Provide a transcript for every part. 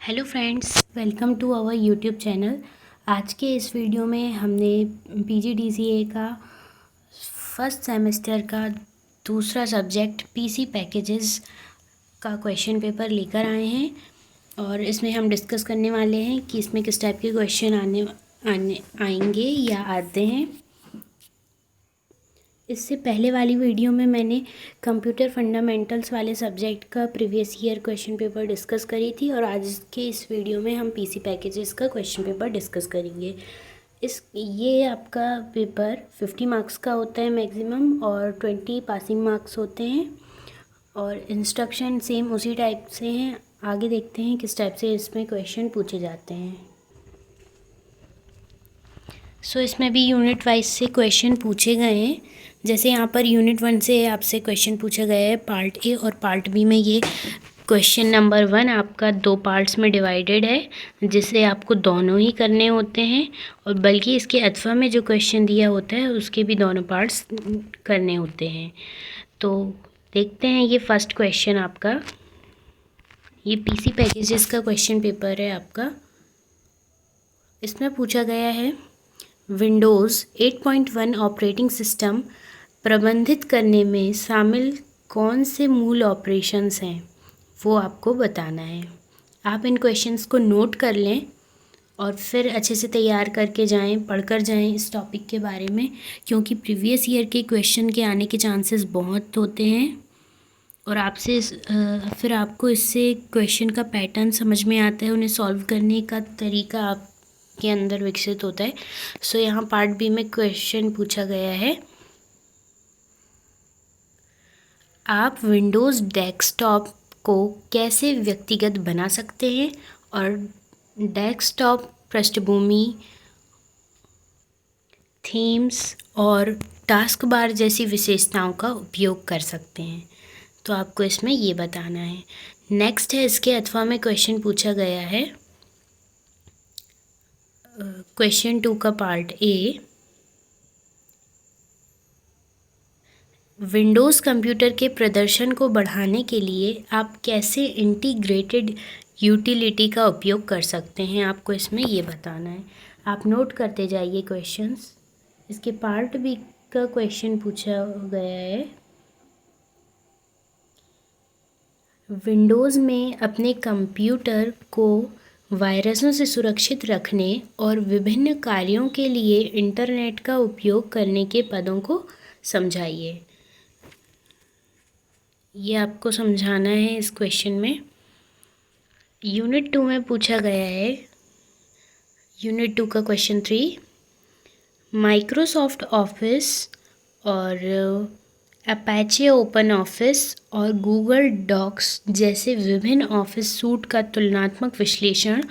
Hello friends, welcome to our YouTube channel. आज के इस वीडियो में हमने पीजीडीसीए का फर्स्ट सेमेस्टर का दूसरा सब्जेक्ट पीसी पैकेजेस का क्वेश्चन पेपर लेकर आए हैं और इसमें हम डिस्कस करने वाले हैं कि इसमें किस टाइप के क्वेश्चन आने आएंगे या आते हैं। इससे पहले वाली वीडियो में मैंने कंप्यूटर फंडामेंटल्स वाले सब्जेक्ट का previous year question paper discuss करी थी और आज के इस वीडियो में हम पीसी पैकेजेस का क्वेश्चन पेपर डिस्कस करेंगे। ये आपका पेपर 50 मार्क्स का होता है मैक्सिमम और 20 पासिंग मार्क्स होते हैं और इंस्ट्रक्शन सेम उसी टाइप से हैं। आगे देखते हैं किस टाइप से इसमें क्वेश्चन पूछे जाते हैं। इसमें भी यूनिट वाइज से क्वेश्चन पूछे गए हैं। जैसे यहाँ पर यूनिट 1 से आपसे क्वेश्चन पूछा गया है पार्ट ए और पार्ट बी में। ये क्वेश्चन नंबर 1 आपका 2 पार्ट्स में डिवाइडेड है जिसे आपको दोनों ही करने होते हैं और बल्कि इसके अथवा में जो क्वेश्चन दिया होता है उसके भी दोनों पार्ट्स करने होते हैं। तो देखते हैं ये फर्स्ट क्वेश्चन आपका, ये पीसी पैकेजेस का क्वेश्चन पेपर है आपका। इसमें पूछा गया है विंडोज़ 8.1 ऑपरेटिंग सिस्टम प्रबंधित करने में शामिल कौन से मूल ऑपरेशंस हैं, वो आपको बताना है। आप इन क्वेश्चंस को नोट कर लें और फिर अच्छे से तैयार करके जाएं, पढ़कर जाएं इस टॉपिक के बारे में, क्योंकि प्रीवियस ईयर के क्वेश्चन के आने के चांसेस बहुत होते हैं और आपसे फिर आपको इससे क्वेश्चन का पैटर्न समझ में आता है, उन्हें सॉल्व करने का तरीका आपके अंदर विकसित होता है। यहाँ पार्ट बी में क्वेश्चन पूछा गया है, आप विंडोज़ डेस्कटॉप को कैसे व्यक्तिगत बना सकते हैं और डेस्कटॉप पृष्ठभूमि, थीम्स और टास्क बार जैसी विशेषताओं का उपयोग कर सकते हैं। तो आपको इसमें ये बताना है। नेक्स्ट है, इसके अथवा में क्वेश्चन पूछा गया है क्वेश्चन 2 का पार्ट ए, विंडोज़ कंप्यूटर के प्रदर्शन को बढ़ाने के लिए आप कैसे इंटीग्रेटेड यूटिलिटी का उपयोग कर सकते हैं, आपको इसमें ये बताना है। आप नोट करते जाइए क्वेश्चंस। इसके पार्ट बी का क्वेश्चन पूछा गया है, विंडोज़ में अपने कंप्यूटर को वायरसों से सुरक्षित रखने और विभिन्न कार्यों के लिए इंटरनेट का उपयोग करने के पदों को समझाइए। ये आपको समझाना है इस क्वेश्चन में। यूनिट 2 में पूछा गया है, यूनिट 2 का क्वेश्चन 3, माइक्रोसॉफ्ट ऑफिस और अपाचे ओपन ऑफिस और गूगल डॉक्स जैसे विभिन्न ऑफिस सूट का तुलनात्मक विश्लेषण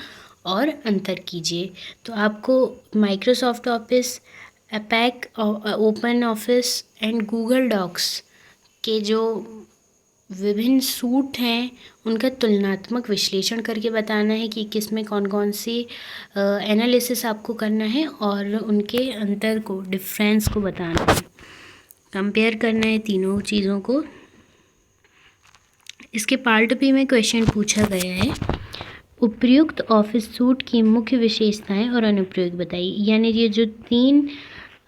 और अंतर कीजिए। तो आपको Microsoft Office, Apache Open Office and Google Docs के जो विभिन्न सूट हैं उनका तुलनात्मक विश्लेषण करके बताना है कि किस में कौन कौन सी एनालिसिस आपको करना है और उनके अंतर को, डिफरेंस को बताना है, कंपेयर करना है तीनों चीज़ों को। इसके पार्ट बी में क्वेश्चन पूछा गया है, उपयुक्त ऑफिस सूट की मुख्य विशेषताएं और अनुप्रयोग बताइए। यानी ये जो 3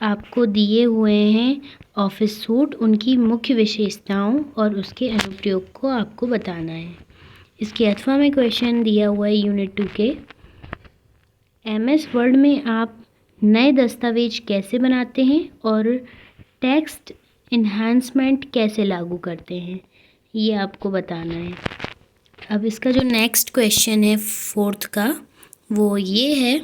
आपको दिए हुए हैं ऑफिस सूट, उनकी मुख्य विशेषताओं और उसके अनुप्रयोग को आपको बताना है। इसके अथवा में क्वेश्चन दिया हुआ है यूनिट 2 के, एमएस वर्ड में आप नए दस्तावेज कैसे बनाते हैं और टेक्स्ट इन्हांसमेंट कैसे लागू करते हैं, ये आपको बताना है। अब इसका जो नेक्स्ट क्वेश्चन है 4th का, वो ये है,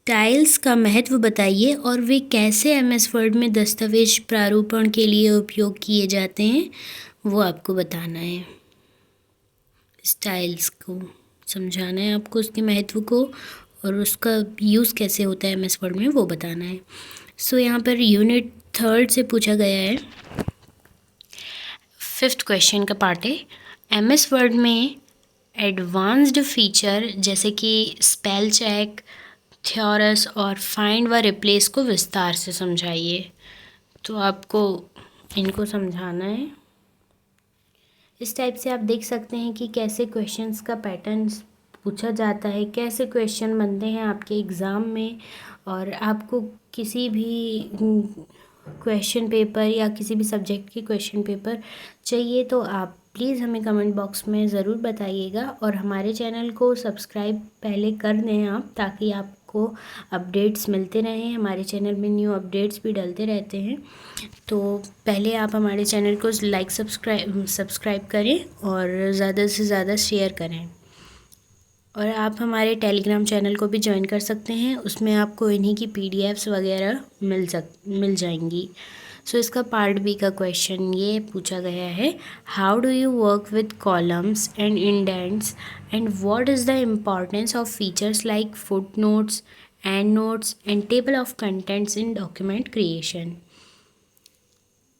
स्टाइल्स का महत्व बताइए और वे कैसे एमएस वर्ड में दस्तावेज प्रारूपण के लिए उपयोग किए जाते हैं, वो आपको बताना है। स्टाइल्स को समझाना है आपको, उसके महत्व को और उसका यूज़ कैसे होता है एमएस वर्ड में, वो बताना है। यहाँ पर यूनिट 3 से पूछा गया है, 5th क्वेश्चन का पार्ट है, एमएस वर्ड में एडवांस्ड फीचर जैसे कि स्पेल चेक, थ्योरस और फाइंड व रिप्लेस को विस्तार से समझाइए। तो आपको इनको समझाना है। इस टाइप से आप देख सकते हैं कि कैसे क्वेश्चंस का पैटर्न पूछा जाता है, कैसे क्वेश्चन बनते हैं आपके एग्ज़ाम में। और आपको किसी भी क्वेश्चन पेपर या किसी भी सब्जेक्ट की क्वेश्चन पेपर चाहिए तो आप प्लीज़ हमें कमेंट बॉक्स में ज़रूर बताइएगा। और हमारे चैनल को सब्सक्राइब पहले कर दें आप, ताकि आपको अपडेट्स मिलते रहें। हमारे चैनल में न्यू अपडेट्स भी डलते रहते हैं, तो पहले आप हमारे चैनल को लाइक सब्सक्राइब करें और ज़्यादा से ज़्यादा शेयर करें। और आप हमारे टेलीग्राम चैनल को भी ज्वाइन कर सकते हैं, उसमें आपको इन्हीं की PDFs वगैरह मिल जाएंगी। सो इसका पार्ट बी का क्वेश्चन ये पूछा गया है, how do you work with columns and indents and what is the importance of features like foot notes, and notes and table of contents in document creation.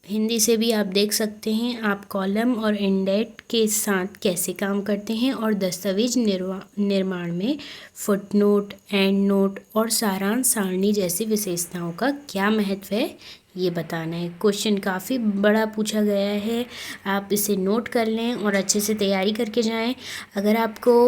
Hindi से भी आप देख सकते हैं आप कॉलम और इंडेंट के साथ कैसे काम करते हैं और दस्तावेज निर्माण में फुटनोट, एंड नोट और सारांश सारणी जैसी विशेषताओं का क्या महत्व है ये बताना है। क्वेश्चन काफ़ी बड़ा पूछा गया है, आप इसे नोट कर लें और अच्छे से तैयारी करके जाएं। अगर आपको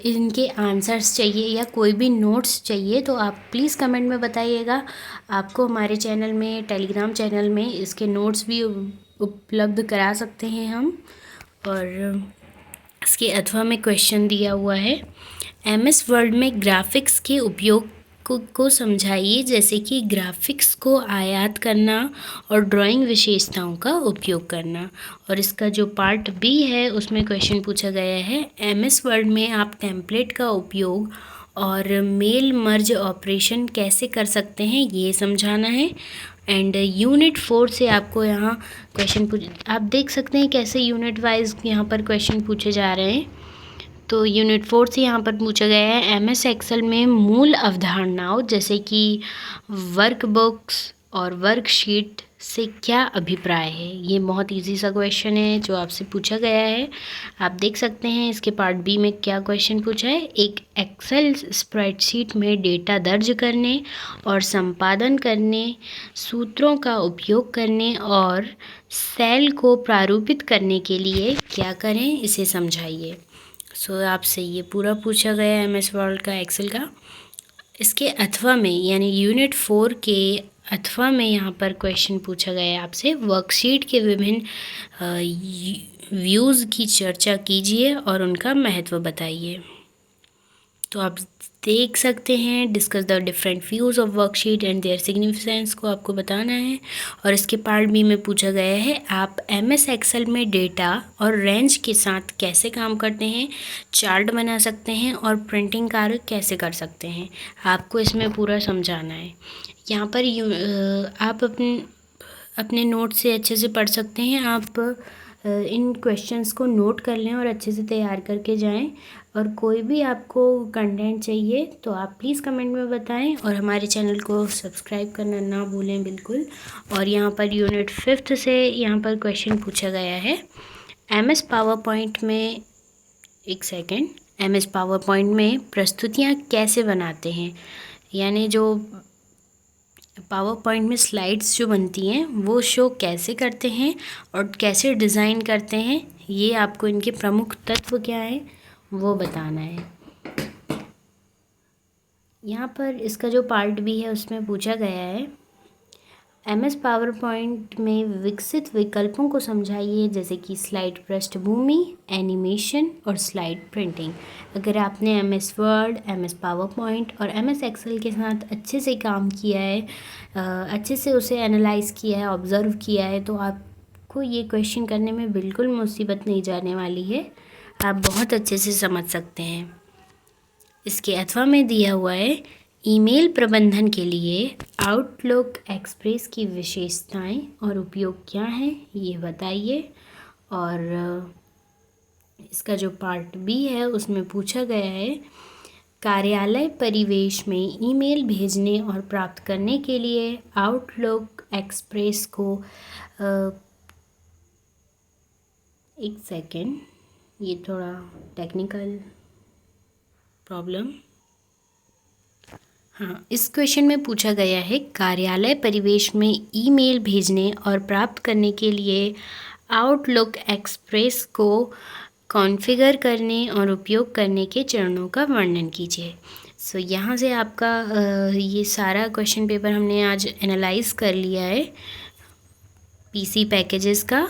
इनके आंसर्स चाहिए या कोई भी नोट्स चाहिए तो आप प्लीज़ कमेंट में बताइएगा। आपको हमारे चैनल में, टेलीग्राम चैनल में इसके नोट्स भी उपलब्ध करा सकते हैं हम। और इसके अथवा में क्वेश्चन दिया हुआ है, MS वर्ड में ग्राफिक्स के उपयोग को समझाइए, जैसे कि ग्राफिक्स को आयात करना और ड्राइंग विशेषताओं का उपयोग करना। और इसका जो पार्ट बी है उसमें क्वेश्चन पूछा गया है, MS वर्ड में आप टेम्पलेट का उपयोग और मेल मर्ज ऑपरेशन कैसे कर सकते हैं ये समझाना है। एंड यूनिट 4 से आपको यहाँ क्वेश्चन आप देख सकते हैं कैसे यूनिट वाइज यहाँ पर क्वेश्चन पूछे जा रहे हैं। तो यूनिट 4 से यहाँ पर पूछा गया है, MS एक्सेल में मूल अवधारणाओं जैसे कि वर्कबुक्स और वर्कशीट से क्या अभिप्राय है। ये बहुत इजी सा क्वेश्चन है जो आपसे पूछा गया है, आप देख सकते हैं। इसके पार्ट बी में क्या क्वेश्चन पूछा है, एक एक्सेल स्प्रेडशीट में डेटा दर्ज करने और संपादन करने, सूत्रों का उपयोग करने और सेल को प्रारूपित करने के लिए क्या करें, इसे समझाइए। सो आपसे ये पूरा पूछा गया है MS वर्ड का, एक्सेल का। इसके अथवा में यानी यूनिट 4 के अथवा में यहाँ पर क्वेश्चन पूछा गया है आपसे, वर्कशीट के विभिन्न व्यूज़ की चर्चा कीजिए और उनका महत्व बताइए। तो आप देख सकते हैं, discuss the different views of worksheet and their significance को आपको बताना है। और इसके पार्ट बी में पूछा गया है, आप MS एक्सेल में डेटा और रेंज के साथ कैसे काम करते हैं, चार्ट बना सकते हैं और प्रिंटिंग कार्य कैसे कर सकते हैं, आपको इसमें पूरा समझाना है। यहाँ पर आप अपने नोट से अच्छे से पढ़ सकते हैं। आप इन क्वेश्चंस को नोट कर लें और अच्छे से तैयार करके जाएं। और कोई भी आपको कंटेंट चाहिए तो आप प्लीज़ कमेंट में बताएं और हमारे चैनल को सब्सक्राइब करना ना भूलें बिल्कुल। और यहाँ पर यूनिट 5 से यहाँ पर क्वेश्चन पूछा गया है, MS पावर पॉइंट में MS पावर पॉइंट में प्रस्तुतियाँ कैसे बनाते हैं, यानी जो पावर पॉइंट में स्लाइड्स जो बनती हैं वो शो कैसे करते हैं और कैसे डिज़ाइन करते हैं, ये आपको इनके प्रमुख तत्व क्या हैं वो बताना है। यहाँ पर इसका जो पार्ट भी है उसमें पूछा गया है, MS पावर पॉइंट में विकसित विकल्पों को समझाइए, जैसे कि स्लाइड पृष्ठभूमि, एनिमेशन और स्लाइड प्रिंटिंग। अगर आपने MS word, MS power point और MS एक्सेल के साथ अच्छे से काम किया है, अच्छे से उसे एनालाइज़ किया है, ऑब्ज़र्व किया है, तो आपको ये क्वेश्चन करने में बिल्कुल मुसीबत नहीं जाने वाली है, आप बहुत अच्छे से समझ सकते हैं। इसके अथवा में दिया हुआ है, ईमेल प्रबंधन के लिए आउटलुक एक्सप्रेस की विशेषताएं और उपयोग क्या हैं ये बताइए। और इसका जो पार्ट बी है उसमें पूछा गया है, कार्यालय परिवेश में ईमेल भेजने और प्राप्त करने के लिए आउटलुक एक्सप्रेस को एक सेकेंड, ये थोड़ा टेक्निकल प्रॉब्लम। हाँ, इस क्वेश्चन में पूछा गया है, कार्यालय परिवेश में ईमेल भेजने और प्राप्त करने के लिए आउटलुक एक्सप्रेस को कॉन्फ़िगर करने और उपयोग करने के चरणों का वर्णन कीजिए। सो यहाँ से आपका ये सारा क्वेश्चन पेपर हमने आज एनालाइज कर लिया है पीसी पैकेजेस का।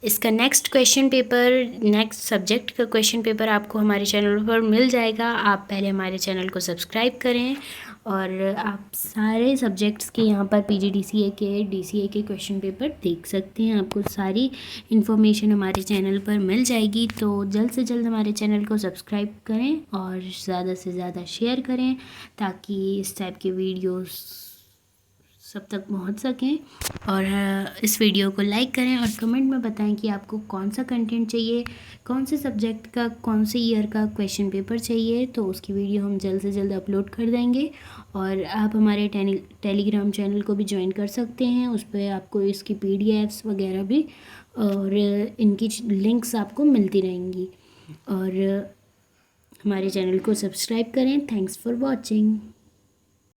इसका next question paper, next subject का क्वेश्चन पेपर आपको हमारे चैनल पर मिल जाएगा। आप पहले हमारे चैनल को सब्सक्राइब करें और आप सारे सब्जेक्ट्स के यहाँ पर पीजीडीसीए के, डीसीए के क्वेश्चन पेपर देख सकते हैं। आपको सारी इन्फॉर्मेशन हमारे चैनल पर मिल जाएगी। तो जल्द से जल्द हमारे चैनल को सब्सक्राइब करें और ज़्यादा से ज़्यादा शेयर करें ताकि इस टाइप के वीडियोस सब तक पहुंच सकें। और इस वीडियो को लाइक करें और कमेंट में बताएं कि आपको कौन सा कंटेंट चाहिए, कौन से सब्जेक्ट का, कौन से ईयर का क्वेश्चन पेपर चाहिए। तो उसकी वीडियो हम जल्द से जल्द अपलोड कर देंगे। और आप हमारे टेलीग्राम चैनल को भी ज्वाइन कर सकते हैं। उस पर आपको इसकी PDFs वगैरह भी और इनकी लिंक्स आपको मिलती रहेंगी। और हमारे चैनल को सब्सक्राइब करें। Thanks for watching.